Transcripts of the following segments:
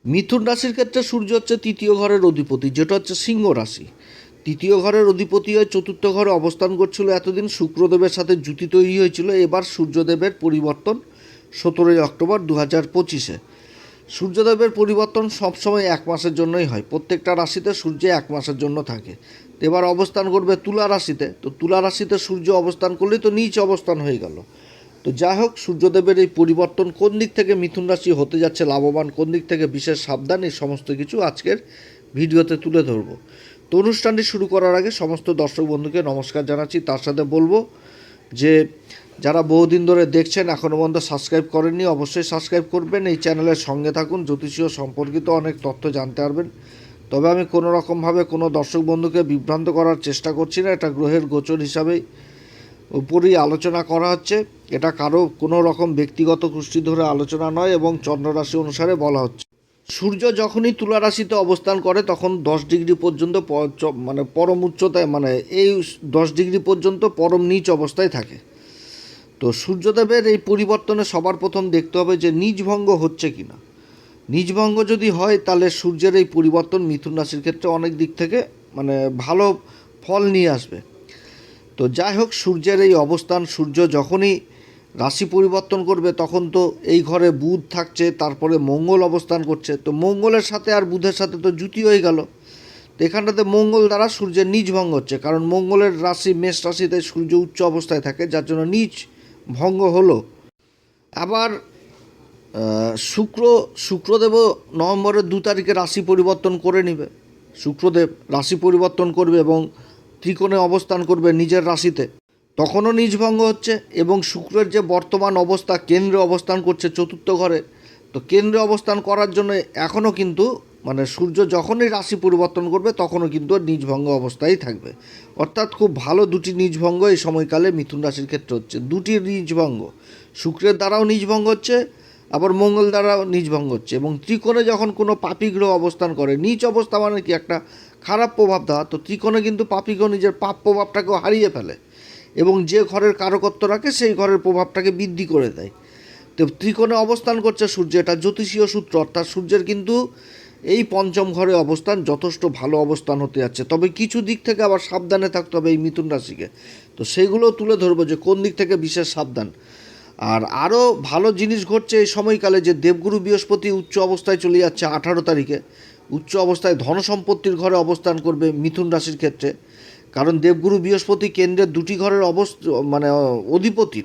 মিথুন রাশির ক্ষেত্রে সূর্য হচ্ছে তৃতীয় ঘরের অধিপতি, যেটা হচ্ছে সিংহ রাশি। তৃতীয় ঘরের অধিপতি হয়ে চতুর্থ ঘরে অবস্থান করছিল এতদিন, শুক্রদেবের সাথে জুতি তৈরি হয়েছিল। এবার সূর্যদেবের পরিবর্তন 17 অক্টোবর 2025-এ। সূর্যদেবের পরিবর্তন সবসময় 1 মাসের জন্যই হয়, প্রত্যেকটা রাশিতে সূর্য 1 মাসের জন্য থাকে। এবার অবস্থান করবে তুলা রাশিতে, তো তুলা রাশিতে সূর্য অবস্থান করলেই তো নিচ অবস্থান হয়ে গেল। তো যাই হোক, সূর্যদেবের এই পরিবর্তন কোন দিক থেকে মিথুন রাশি হতে যাচ্ছে লাভবান, কোন দিক থেকে বিশেষ সাবধান, এই সমস্ত কিছু আজকের ভিডিওতে তুলে ধরব। তো অনুষ্ঠানটি শুরু করার আগে সমস্ত দর্শক বন্ধুকে নমস্কার জানাচ্ছি। তার সাথে বলবো যে যারা বহুদিন ধরে দেখছেন এখনও পর্যন্ত সাবস্ক্রাইব করেননি, অবশ্যই সাবস্ক্রাইব করবেন, এই চ্যানেলের সঙ্গে থাকুন, জ্যোতিষীয় সম্পর্কিত অনেক তথ্য জানতে পারবেন। তবে আমি কোনো রকমভাবে কোনো দর্শক বন্ধুকে বিভ্রান্ত করার চেষ্টা করছি না, এটা গ্রহের গোচর হিসাবেই উপরই আলোচনা করা হচ্ছে। এটা কারো কোনো রকম ব্যক্তিগত কুষ্টি ধরে আলোচনা নয় এবং চন্দ্ররাশি অনুসারে বলা হচ্ছে। সূর্য যখনই তুলা রাশিতে অবস্থান করে তখন 10 ডিগ্রি পর্যন্ত মানে পরম উচ্চতায়, মানে এই 10 ডিগ্রি পর্যন্ত পরম নিচ অবস্থায় থাকে। তো সূর্যদেবের এই পরিবর্তনে সবার প্রথম দেখতে হবে যে নিজভঙ্গ হচ্ছে কি না। নিজভঙ্গ যদি হয় তাহলে সূর্যের এই পরিবর্তন মিথুন রাশির ক্ষেত্রে অনেক দিক থেকে মানে ভালো ফল নিয়ে আসবে। তো যাই হোক, সূর্যের এই অবস্থান, সূর্য যখনই রাশি পরিবর্তন করবে তখন তো এই ঘরে বুধ থাকছে, তারপরে মঙ্গল অবস্থান করছে। তো মঙ্গলের সাথে আর বুধের সাথে তো জুতি হয়ে গেল। তো এখানটাতে মঙ্গল দ্বারা সূর্যের নিজ ভঙ্গ হচ্ছে, কারণ মঙ্গলের রাশি মেষ রাশিতে সূর্য উচ্চ অবস্থায় থাকে, যার জন্য নিজ ভঙ্গ হলো। আবার শুক্রদেবও নভেম্বরের 2 তারিখে রাশি পরিবর্তন করে নেবে। শুক্রদেব রাশি পরিবর্তন করবে এবং ত্রিকোণে অবস্থান করবে নিজের রাশিতে, তখনও নিজভঙ্গ হচ্ছে। এবং শুক্রের যে বর্তমান অবস্থা, কেন্দ্রে অবস্থান করছে চতুর্থ ঘরে, তো কেন্দ্রে অবস্থান করার জন্য এখনও কিন্তু মানে সূর্য যখনই রাশি পরিবর্তন করবে তখনও কিন্তু নিজভঙ্গ অবস্থায় থাকবে। অর্থাৎ খুব ভালো দুটি নিজভঙ্গ এই সময়কালে মিথুন রাশির ক্ষেত্রে হচ্ছে। দুটি নিজভঙ্গ, শুক্রের দ্বারাও নিজভঙ্গ হচ্ছে, আবার মঙ্গল দ্বারাও নিজভঙ্গ হচ্ছে। এবং ত্রিকোণে যখন কোনো পাপী গ্রহ অবস্থান করে, নিচ অবস্থা মানে কি একটা খারাপ প্রভাব দেওয়া, তো ত্রিকোণে কিন্তু পাপী গ্রহ নিজের পাপ প্রভাবটাকেও হারিয়ে ফেলে এবং যে ঘরের কারকত্ব রাখে সেই ঘরের প্রভাবটাকে বৃদ্ধি করে দেয়। তো ত্রিকোণে অবস্থান করছে সূর্য, এটা জ্যোতিষীয় সূত্র, অর্থাৎ সূর্যের কিন্তু এই পঞ্চম ঘরে অবস্থান যথেষ্ট ভালো অবস্থান হতে যাচ্ছে। তবে কিছু দিক থেকে আবার সাবধানে থাকতে হবে এই মিথুন রাশিকে, তো সেগুলো তুলে ধরবো যে কোন দিক থেকে বিশেষ সাবধান। আর আরও ভালো জিনিস ঘটছে এই সময়কালে, যে দেবগুরু বৃহস্পতি উচ্চ অবস্থায় চলে যাচ্ছে 18 তারিখে, উচ্চ অবস্থায় ধন সম্পত্তির ঘরে অবস্থান করবে মিথুন রাশির ক্ষেত্রে। কারণ দেবগুরু বৃহস্পতি কেন্দ্রের দুটি ঘরের মানে অধিপতি,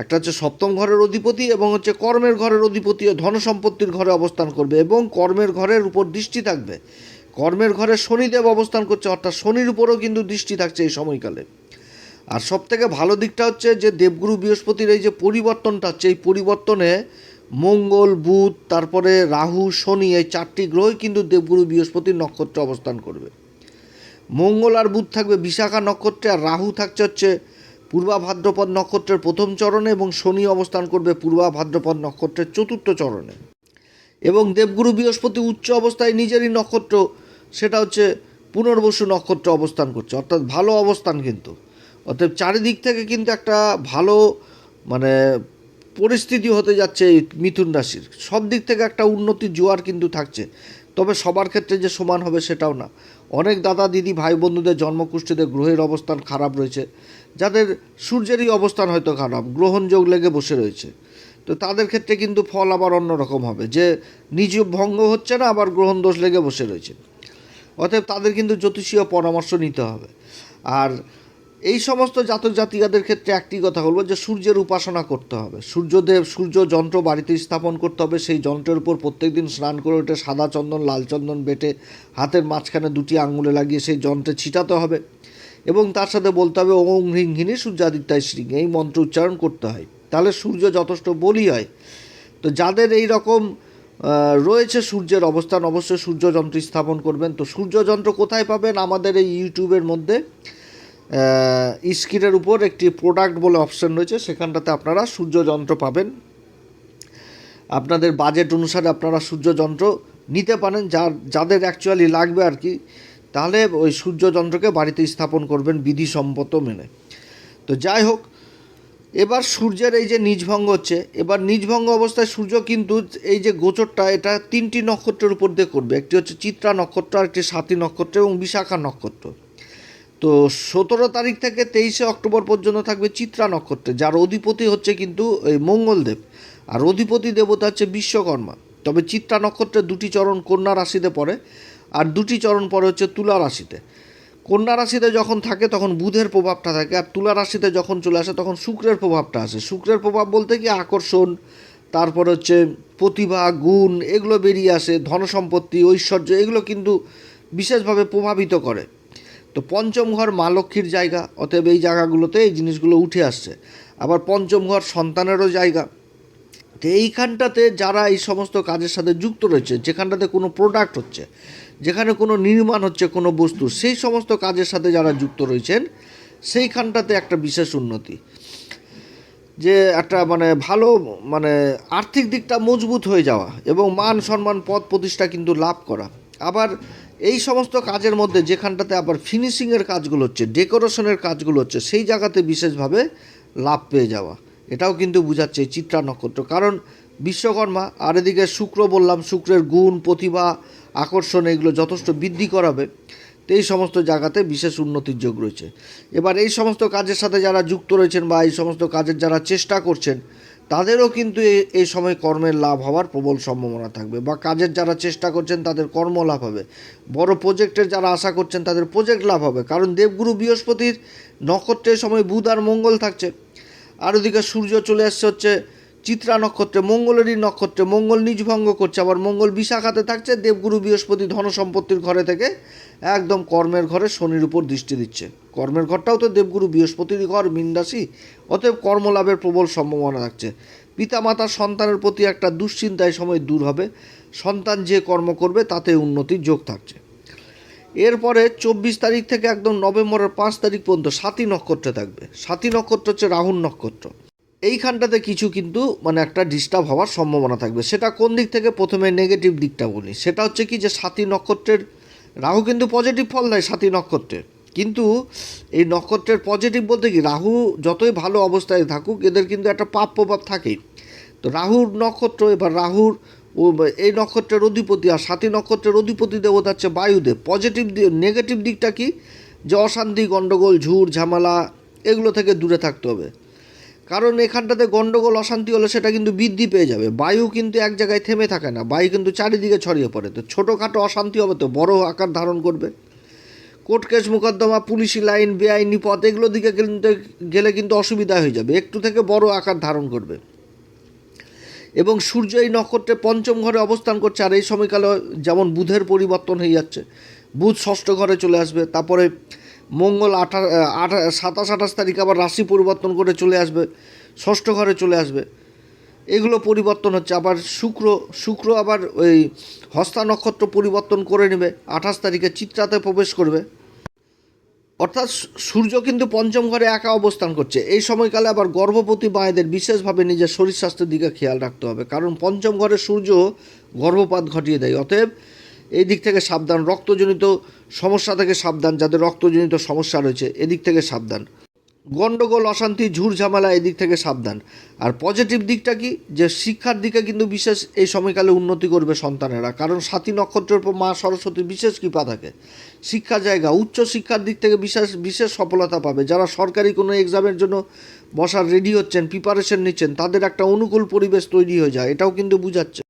একটা হচ্ছে সপ্তম ঘরের অধিপতি এবং হচ্ছে কর্মের ঘরের অধিপতি, ধন সম্পত্তির ঘরে অবস্থান করবে এবং কর্মের ঘরের উপর দৃষ্টি থাকবে। কর্মের ঘরে শনিদেব অবস্থান করছে, অর্থাৎ শনির উপরেও কিন্তু দৃষ্টি থাকছে এই সময়কালে। আর সবথেকে ভালো দিকটা হচ্ছে যে দেবগুরু বৃহস্পতির এই যে পরিবর্তনটা হচ্ছে, এই পরিবর্তনে মঙ্গল, বুধ, তারপরে রাহু, শনি, এই 4টি গ্রহই কিন্তু দেবগুরু বৃহস্পতির নক্ষত্রে অবস্থান করবে। মঙ্গল আর বুধ থাকবে বিশাখা নক্ষত্রে, আর রাহু থাকছে হচ্ছে পূর্বা ভাদ্রপদ নক্ষত্রের প্রথম চরণে এবং শনি অবস্থান করবে পূর্বা ভাদ্রপদ নক্ষত্রের চতুর্থ চরণে। এবং দেবগুরু বৃহস্পতি উচ্চ অবস্থায় নিজেরই নক্ষত্র, সেটা হচ্ছে পুনর্বসু নক্ষত্র অবস্থান করছে, অর্থাৎ ভালো অবস্থান কিন্তু। অর্থাৎ চারিদিক থেকে কিন্তু একটা ভালো মানে পরিস্থিতি হতে যাচ্ছে এই মিথুন রাশির, সব দিক থেকে একটা উন্নতির জোয়ার কিন্তু থাকছে। তবে সবার ক্ষেত্রে যে সমান হবে সেটাও না। অনেক দাদা দিদি ভাই বন্ধুদের জন্মকুষ্ঠিতে গ্রহের অবস্থান খারাপ রয়েছে, যাদের সূর্যেরই অবস্থান হয়তো খারাপ, গ্রহণ যোগ লেগে বসে রয়েছে, তো তাদের ক্ষেত্রে কিন্তু ফল আবার অন্যরকম হবে, যে নিজ ভঙ্গ হচ্ছে না, আবার গ্রহণ দোষ লেগে বসে রয়েছে। অতএব তাদের কিন্তু জ্যোতিষীয় পরামর্শ নিতে হবে। আর এই সমস্ত জাতক জাতিকাদের ক্ষেত্রে একটি কথা বলবো যে সূর্যের উপাসনা করতে হবে। সূর্য যন্ত্র বাড়িতে স্থাপন করতে হবে, সেই যন্ত্রের উপর প্রত্যেকদিন স্নান করে ওঠে সাদা চন্দন লাল চন্দন বেটে হাতের মাঝখানে 2টি আঙুলে লাগিয়ে সেই যন্ত্রে ছিটাতে হবে এবং তার সাথে বলতে হবে ওং হ্রিং ঘিনি সূর্যাদিত্যায় শ্রী, এই মন্ত্র উচ্চারণ করতে হয়, তাহলে সূর্য যথেষ্ট বলি হয়। তো যাদের এই রকম রয়েছে সূর্যের অবস্থান, অবশ্যই সূর্যযন্ত্র স্থাপন করবেন। তো সূর্যযন্ত্র কোথায় পাবেন? আমাদের এই ইউটিউবের মধ্যে স্ক্রিনের উপর একটি প্রোডাক্ট বলে অপশান রয়েছে, সেখানটাতে আপনারা সূর্যযন্ত্র পাবেন। আপনাদের বাজেট অনুসারে আপনারা সূর্যযন্ত্র নিতে পারেন, যাদের অ্যাকচুয়ালি লাগবে আর কি, তাহলে ওই সূর্যযন্ত্রকে বাড়িতে স্থাপন করবেন বিধিসম্মত মেনে। তো যাই হোক, এবার সূর্যের এই যে নিজভঙ্গ হচ্ছে, এবার নিজভঙ্গ অবস্থায় সূর্য কিন্তু এই যে গোচরটা এটা 3টি নক্ষত্রের উপর দিয়ে করবে। একটি হচ্ছে চিত্রা নক্ষত্র, আর একটি স্বাতী নক্ষত্র এবং বিশাখা নক্ষত্র। তো 17 তারিখ থেকে 23শে অক্টোবর পর্যন্ত থাকবে চিত্রা নক্ষত্রে, যার অধিপতি হচ্ছে কিন্তু এই মঙ্গলদেব, আর অধিপতি দেবতা হচ্ছে বিশ্বকর্মা। তবে চিত্রা নক্ষত্রের 2টি চরণ কন্যা রাশিতে পড়ে, আর 2টি চরণ পড়ে হচ্ছে তুলা রাশিতে। কন্যা রাশিতে যখন থাকে তখন বুধের প্রভাবটা থাকে, আর তুলা রাশিতে যখন চলে আসে তখন শুক্রের প্রভাবটা আসে। শুক্রের প্রভাব বলতে কি আকর্ষণ, তারপর হচ্ছে প্রতিভা, গুণ, এগুলো বেরিয়ে আসে, ধনসম্পত্তি, ঐশ্বর্য, এগুলো কিন্তু বিশেষভাবে প্রভাবিত করে। তো পঞ্চম ঘর মা লক্ষ্মীর জায়গা, অতএব এই জায়গাগুলোতে এই জিনিসগুলো উঠে আসছে। আবার পঞ্চম ঘর সন্তানেরও জায়গা। তো এইখানটাতে যারা এই সমস্ত কাজের সাথে যুক্ত রয়েছে, যেখানটাতে কোনো প্রোডাক্ট হচ্ছে, যেখানে কোনো নির্মাণ হচ্ছে কোনো বস্তু, সেই সমস্ত কাজের সাথে যারা যুক্ত রয়েছেন সেইখানটাতে একটা বিশেষ উন্নতি, যে একটা ভালো আর্থিক দিকটা মজবুত হয়ে যাওয়া এবং মান সম্মান পদ প্রতিষ্ঠা কিন্তু লাভ করা। আবার এই সমস্ত কাজের মধ্যে যেখানটাতে আবার ফিনিশিংয়ের কাজগুলো হচ্ছে, ডেকোরেশনের কাজগুলো হচ্ছে, সেই জায়গাতে বিশেষভাবে লাভ পেয়ে যাওয়া, এটাও কিন্তু বোঝাচ্ছে এই চিত্রা নক্ষত্র। কারণ বিশ্বকর্মা, আর এদিকে শুক্র বললাম, শুক্রের গুণ, প্রতিভা, আকর্ষণ, এগুলো যথেষ্ট বৃদ্ধি করাবে। তো এই সমস্ত জায়গাতে বিশেষ উন্নতির যোগ রয়েছে। এবার এই সমস্ত কাজের সাথে যারা যুক্ত রয়েছেন বা এই সমস্ত কাজের যারা চেষ্টা করছেন, তাদেরও কিন্তু এই সময় কর্মের লাভ হওয়ার প্রবল সম্ভাবনা থাকবে, বা কাজের যারা চেষ্টা করছেন তাদের কর্ম লাভ হবে। বড় প্রজেক্টের যারা আশা করছেন তাদের প্রজেক্ট লাভ হবে, কারণ দেবগুরু বৃহস্পতির নক্ষত্রের সময় বুধ আর মঙ্গল থাকছে। আর ওদিকে সূর্য চলে আসছে হচ্ছে চিত্রা নক্ষত্রে, মঙ্গলেরই নক্ষত্রে, মঙ্গল নিজভঙ্গ করছে, আবার মঙ্গল বিশাখাতে থাকছে। দেবগুরু বৃহস্পতি ধনসম্পত্তির ঘরে থেকে একদম কর্মের ঘরে শনির উপর দৃষ্টি দিচ্ছে। কর্মের ঘরটাও তো দেবগুরু বৃহস্পতির ঘর, মীন রাশি, অতএব কর্মলাভের প্রবল সম্ভাবনা থাকছে। পিতামাতার সন্তানের প্রতি একটা দুশ্চিন্তায় সময় দূর হবে, সন্তান যে কর্ম করবে তাতে উন্নতির যোগ থাকছে। এরপরে 24 তারিখ থেকে একদম নভেম্বরের 5 তারিখ পর্যন্ত স্বাতী নক্ষত্রে থাকবে। স্বাতী নক্ষত্র হচ্ছে রাহুর নক্ষত্র। এইখানটাতে কিছু কিন্তু একটা ডিস্টার্ব হওয়ার সম্ভাবনা থাকবে। সেটা কোন দিক থেকে? প্রথমে নেগেটিভ দিকটা বলি। সেটা হচ্ছে কি, যে স্বাতী নক্ষত্রের রাহু কিন্তু পজিটিভ ফল দেয় স্বাতী নক্ষত্রে, কিন্তু এই নক্ষত্রের পজিটিভ বলতে কি, রাহু যতই ভালো অবস্থায় থাকুক এদের কিন্তু একটা পাপ প্রভাব থাকেই। তো রাহুর নক্ষত্র, এবার রাহুর এই নক্ষত্রের অধিপতি, আর স্বাতী নক্ষত্রের অধিপতি দেবতা হচ্ছে বায়ুদেব। পজিটিভ নেগেটিভ দিকটা কি, যে অশান্তি, গণ্ডগোল, ঝুট ঝামেলা, এগুলো থেকে দূরে থাকতে হবে। কারণ এখানটাতে গণ্ডগোল, অশান্তি হলে সেটা কিন্তু বৃদ্ধি পেয়ে যাবে। বায়ু কিন্তু এক জায়গায় থেমে থাকে না, বায়ু কিন্তু চারিদিকে ছড়িয়ে পড়ে। তো ছোটোখাটো অশান্তি হবে তো বড় আকার ধারণ করবে। কোর্ট কেস মোকদ্দমা, পুলিশি লাইন, বেআইনি পথ, এগুলো দিকে গেলে কিন্তু অসুবিধা হয়ে যাবে, একটু থেকে বড় আকার ধারণ করবে। এবং সূর্য এই নক্ষত্রে পঞ্চম ঘরে অবস্থান করছে, আর এই সময়কালে যেমন বুধের পরিবর্তন হয়ে যাচ্ছে, বুধ ষষ্ঠ ঘরে চলে আসবে, তারপরে মঙ্গল 27-28 তারিখ আবার রাশি পরিবর্তন করে চলে আসবে, ষষ্ঠ ঘরে চলে আসবে। এগুলো পরিবর্তন হচ্ছে। আবার শুক্র আবার ওই হস্তা নক্ষত্র পরিবর্তন করে নেবে, 28 তারিখে চিত্রাতে প্রবেশ করবে। অর্থাৎ সূর্য কিন্তু পঞ্চম ঘরে একা অবস্থান করছে। এই সময়কালে আবার গর্ভবতী মায়েদের বিশেষভাবে নিজের শরীর স্বাস্থ্যের দিকে খেয়াল রাখতে হবে, কারণ পঞ্চম ঘরে সূর্য গর্ভপাত ঘটিয়ে দেয়। অতএব এই দিক থেকে সাবধান, রক্তজনিত সমস্যা থেকে সাবধান, যাদের রক্তজনিত সমস্যা রয়েছে এদিক থেকে সাবধান, গণ্ডগোল, অশান্তি, ঝুট ঝামেলা, এদিক থেকে সাবধান। আর পজিটিভ দিকটা কি, যে শিক্ষার দিকে কিন্তু বিশেষ এই সময়কালে উন্নতি করবে সন্তানেরা, কারণ স্বাতী নক্ষত্রের উপর মা সরস্বতীর বিশেষ কৃপা থাকে। শিক্ষা জায়গা, উচ্চ শিক্ষার দিক থেকে বিশেষ সফলতা পাবে। যারা সরকারি কোনো এক্সামের জন্য বসার রেডি হচ্ছেন, প্রিপারেশন নিচ্ছেন, তাদের একটা অনুকূল পরিবেশ তৈরি হয়ে যায়, এটাও কিন্তু বোঝাচ্ছে।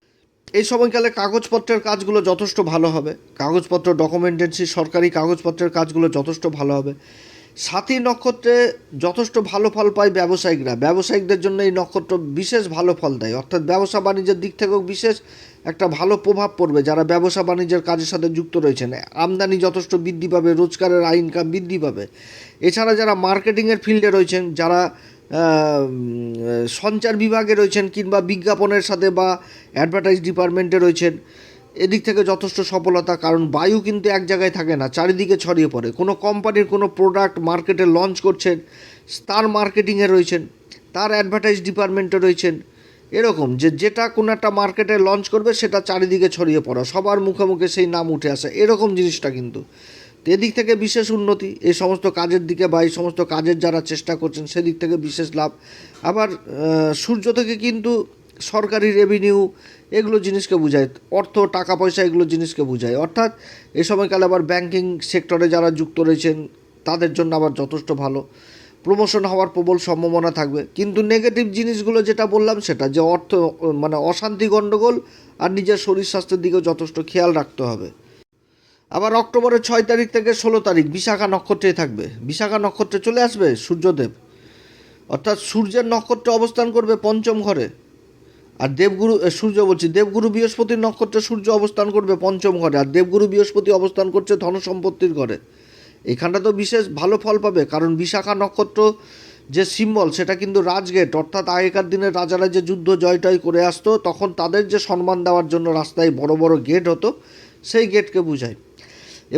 এই সময়কালে কাগজপত্রের কাজগুলো যথেষ্ট ভালো হবে, কাগজপত্র, ডকুমেন্টেন্সি, সরকারি কাগজপত্রের কাজগুলো যথেষ্ট ভালো হবে। স্বাতী নক্ষত্রে যথেষ্ট ভালো ফল পায় ব্যবসায়িকরা, ব্যবসায়িকদের জন্য এই নক্ষত্র বিশেষ ভালো ফল দেয়, অর্থাৎ ব্যবসা বাণিজ্যের দিক থেকেও বিশেষ একটা ভালো প্রভাব পড়বে। যারা ব্যবসা বাণিজ্যের কাজের সাথে যুক্ত রয়েছেন, আমদানি যথেষ্ট বৃদ্ধি পাবে, রোজগারের ইনকাম বৃদ্ধি পাবে। এছাড়া যারা মার্কেটিংয়ের ফিল্ডে রয়েছেন, যারা সঞ্চার বিভাগে রয়েছেন, কিংবা বিজ্ঞাপনের সাথে বা অ্যাডভার্টাইজ ডিপার্টমেন্টে রয়েছেন, এদিক থেকে যথেষ্ট সফলতা। কারণ বায়ু কিন্তু এক জায়গায় থাকে না, চারিদিকে ছড়িয়ে পড়ে। কোনো কোম্পানির কোনো প্রোডাক্ট মার্কেটে লঞ্চ করছেন, তার মার্কেটিংয়ে রয়েছেন, তার অ্যাডভার্টাইজ ডিপার্টমেন্টে রয়েছেন, এরকম যেটা কোনো একটা মার্কেটে লঞ্চ করবে সেটা চারিদিকে ছড়িয়ে পড়া, সবার মুখে মুখে সেই নাম উঠে আসে, এরকম জিনিসটা কিন্তু। তো এদিক থেকে বিশেষ উন্নতি, এই সমস্ত কাজের দিকে বা এই সমস্ত কাজের যারা চেষ্টা করছেন সেদিক থেকে বিশেষ লাভ। আবার সূর্য থেকে কিন্তু সরকারি রেভিনিউ এগুলো জিনিসকে বোঝায়, অর্থ টাকা পয়সা এগুলো জিনিসকে বোঝায়। অর্থাৎ এই সময়কালে আবার ব্যাংকিং সেক্টরে যারা যুক্ত রয়েছেন তাদের জন্য আবার যথেষ্ট ভালো, প্রমোশন হওয়ার প্রবল সম্ভাবনা থাকবে। কিন্তু নেগেটিভ জিনিসগুলো যেটা বললাম সেটা যে অর্থ মানে অশান্তি গণ্ডগোল আর নিজের শরীর স্বাস্থ্যের দিকেও যথেষ্ট খেয়াল রাখতে হবে। আবার অক্টোবরের 6 তারিখ থেকে 16 তারিখ বিশাখা নক্ষত্রেই থাকবে। বিশাখা নক্ষত্রে চলে আসবে সূর্যদেব, অর্থাৎ সূর্যের নক্ষত্রে অবস্থান করবে পঞ্চম ঘরে। আর দেবগুরু বৃহস্পতির নক্ষত্রে সূর্য অবস্থান করবে পঞ্চম ঘরে, আর দেবগুরু বৃহস্পতি অবস্থান করছে ধন সম্পত্তির ঘরে। এখানটা তো বিশেষ ভালো ফল পাবে, কারণ বিশাখা নক্ষত্র যে সিম্বল সেটা কিন্তু রাজগেট, অর্থাৎ আগেকার দিনে রাজারা যে যুদ্ধ জয়টয় করে আসতো তখন তাদের যে সম্মান দেওয়ার জন্য রাস্তায় বড় বড় গেট হতো সেই গেটকে বোঝায়।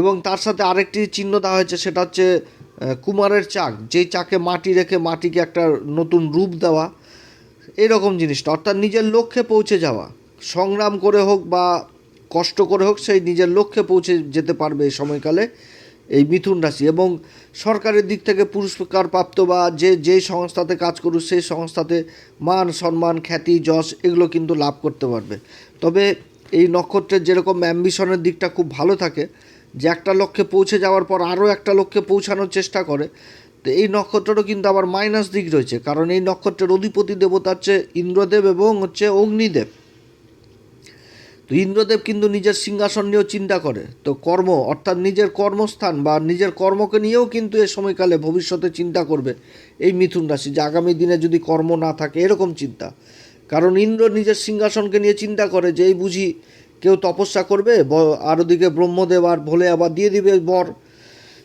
এবং তার সাথে আরেকটি চিহ্ন দেওয়া হয়েছে, সেটা হচ্ছে কুমারের চাক, যেই চাকে মাটি রেখে মাটিকে একটা নতুন রূপ দেওয়া, এরকম জিনিসটা। অর্থাৎ নিজের লক্ষ্যে পৌঁছে যাওয়া, সংগ্রাম করে হোক বা কষ্ট করে হোক সেই নিজের লক্ষ্যে পৌঁছে যেতে পারবে এই সময়কালে এই মিথুন রাশি। এবং সরকারের দিক থেকে পুরস্কার প্রাপ্ত বা যেই সংস্থাতে কাজ করুক সেই সংস্থাতে মান সম্মান খ্যাতি যশ এগুলো কিন্তু লাভ করতে পারবে। তবে এই নক্ষত্রের যেরকম অ্যাম্বিশনের দিকটা খুব ভালো থাকে, যে একটা লক্ষ্যে পৌঁছে যাওয়ার পর আরও একটা লক্ষ্যে পৌঁছানোর চেষ্টা করে, তো এই নক্ষত্রটাও কিন্তু আবার মাইনাস দিক রয়েছে, কারণ এই নক্ষত্রের অধিপতি দেবতা হচ্ছে ইন্দ্রদেব এবং হচ্ছে অগ্নিদেব। তো ইন্দ্রদেব কিন্তু নিজের সিংহাসন নিয়েও চিন্তা করে, তো কর্ম অর্থাৎ নিজের কর্মস্থান বা নিজের কর্মকে নিয়েও কিন্তু এ সময়কালে ভবিষ্যতে চিন্তা করবে এই মিথুন রাশি, যে আগামী দিনে যদি কর্ম না থাকে এরকম চিন্তা। কারণ ইন্দ্র নিজের সিংহাসনকে নিয়ে চিন্তা করে যে এই বুঝি কেউ তপস্যা করবে আর ওদিকে ব্রহ্মদেব আর ভোলে আবার দিয়ে দিবে বর।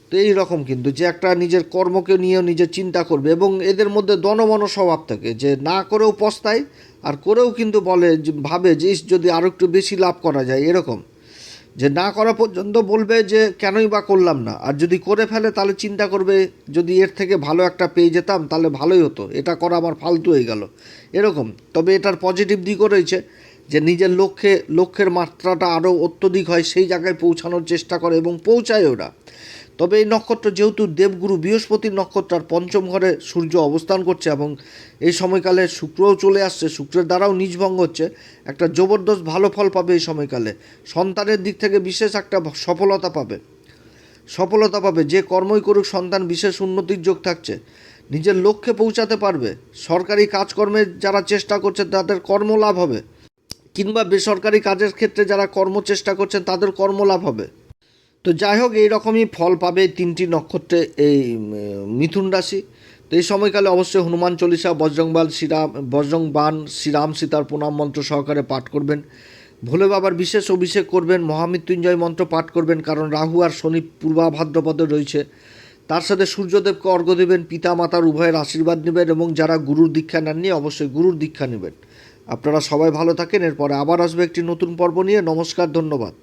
তো এই রকম কিন্তু যে একটা নিজের কর্মকে নিয়েও নিজের চিন্তা করবে, এবং এদের মধ্যে দনমন স্বভাব থাকে, যে না করেও পস্তায় আর করেও কিন্তু বলে ভাবে যে যদি আরও একটু বেশি লাভ করা যায়, এরকম যে না করা পর্যন্ত বলবে যে কেনই বা করলাম না, আর যদি করে ফেলে তাহলে চিন্তা করবে যদি এর থেকে ভালো একটা পেয়ে যেতাম তাহলে ভালোই হতো, এটা করা আমার ফালতু হয়ে গেল এরকম। তবে এটার পজিটিভ দিকও রয়েছে, যে নিজের লক্ষ্যের মাত্রাটা আরও অত্যধিক হয়, সেই জায়গায় পৌঁছানোর চেষ্টা করে এবং পৌঁছায় ওরা। তবে এই নক্ষত্র যেহেতু দেবগুরু বৃহস্পতির নক্ষত্র আর পঞ্চম ঘরে সূর্য অবস্থান করছে এবং এই সময়কালে শুক্রও চলে আসছে, শুক্রের দ্বারাও নিজভঙ্গ হচ্ছে, একটা জবরদস্ত ভালো ফল পাবে এই সময়কালে। সন্তানের দিক থেকে বিশেষ একটা সফলতা পাবে, যে কর্মই করুক সন্তান বিশেষ উন্নতির যোগ থাকছে, নিজের লক্ষ্যে পৌঁছাতে পারবে। সরকারি কাজকর্মের যারা চেষ্টা করছে তাদের কর্মলাভ হবে, কিংবা বেসরকারি কাজের ক্ষেত্রে যারা কর্মচেষ্টা করছেন তাদের কর্মলাভ হবে। তো যাই হোক, এইরকমই ফল পাবে 3টি নক্ষত্রে এই মিথুন রাশি। তো এই সময়কালে অবশ্যই হনুমান চল্লিশা, বজরংবাণ শ্রীরাম সীতার প্রণাম মন্ত্র সহকারে পাঠ করবেন। ভোলে বাবার বিশেষ অভিষেক করবেন, মহামৃত্যুঞ্জয় মন্ত্র পাঠ করবেন, কারণ রাহু আর শনি পূর্বাভাদ্রপদে রয়েছে। তার সাথে সূর্যদেবকে অর্ঘ্য দেবেন, পিতা মাতার উভয়ের আশীর্বাদ নেবেন, এবং যারা গুরুর দীক্ষা নেননি অবশ্যই গুরুর দীক্ষা নেবেন। আপনারা সবাই ভালো থাকেন। এরপরে আবার আসবে একটি নতুন পর্ব নিয়ে। নমস্কার, ধন্যবাদ।